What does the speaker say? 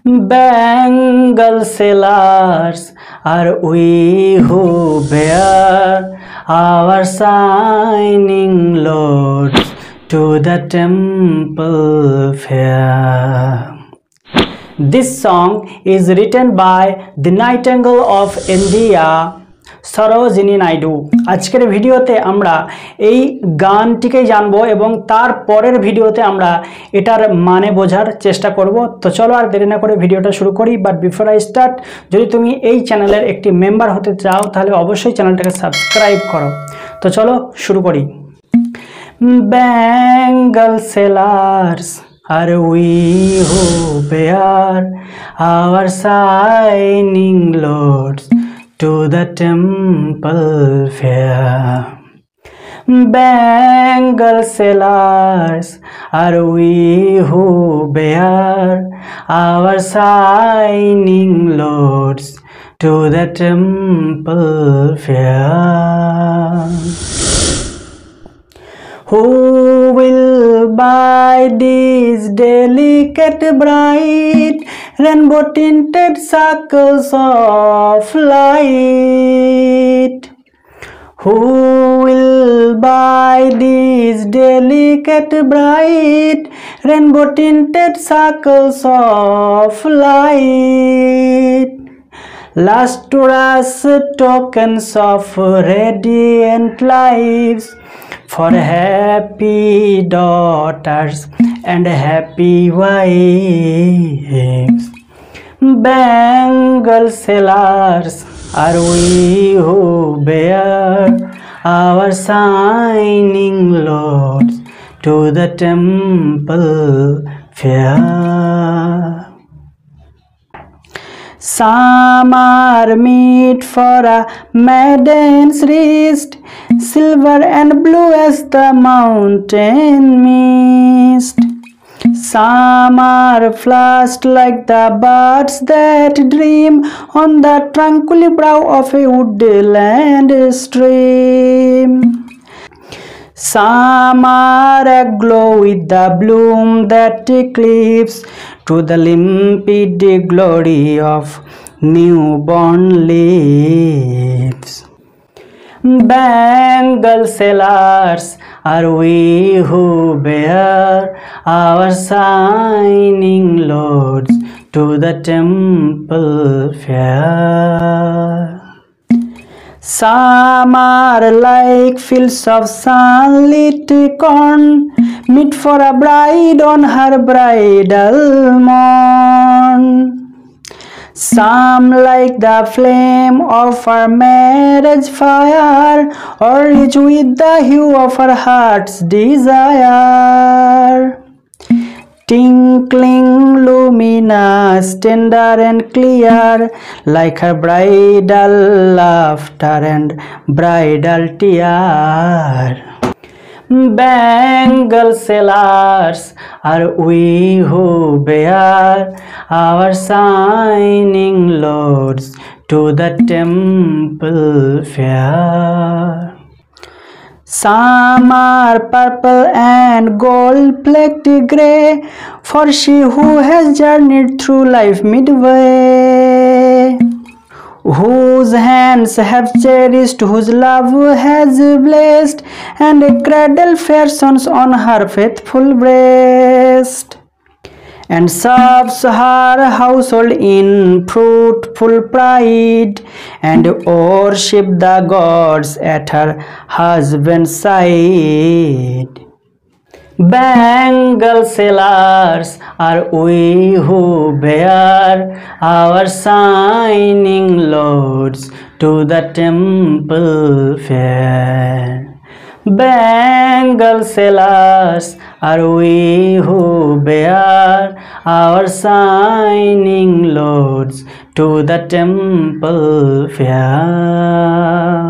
Bangle sellers are we who bear our shining loads to the temple fair. This song is written by the Nightingale of India, Sarojini Naidu. আজকের ভিডিওতে আমরা এই গানটিকে জানবো এবং তার পরের ভিডিওতে আমরা এটার মানে বোঝার চেষ্টা করব। তো চলো আর দেরি না করে ভিডিওটা শুরু করি। বাট বিফোর আই স্টার্ট, যদি তুমি এই চ্যানেলের একটি মেম্বার হতে চাও তাহলে অবশ্যই চ্যানেলটাকে সাবস্ক্রাইব করো। তো চলো শুরু করি। Bangle sellers are we who bear our shining loads to the temple fair. Bangle sellers are we who bear our shining loads to the temple fair. Who will buy these delicate bright rainbow tinted circles of light? Who will buy these delicate bright rainbow tinted circles of light? Lustrous tokens of radiant lives for happy daughters and happy wives. Bangle sellers are we who bear our shining loads to the temple fair. Some are meet for a maiden's wrist, silver and blue as the mountain mist. Some are flushed like the birds that dream on the tranquil brow of a woodland stream. Some are aglow with the bloom that eclipse to the limpid glory of newborn leaves. Bangle sellers are we who bear our shining loads to the temple fair. Some are like fields of sunlit corn, meet for a bride on her bridal morn. Some like the flame of her marriage fire, or rich with the hue of her heart's desire. Tinkling luminous, tender and clear, like her bridal laughter and bridal tear. Bangle sellers are we who bear our shining loads to the temple fair. Some are purple and gold-flecked grey, for she who has journeyed through life midway, whose hands have cherished, whose love has blessed, and a cradle fastens on her faithful breast, and serves her household in fruitful pride, and worship the gods at her husband's side. Bangle sellers are we who bear our shining loads to the temple fair. Bangle sellers are we who bear our shining loads to the temple fair.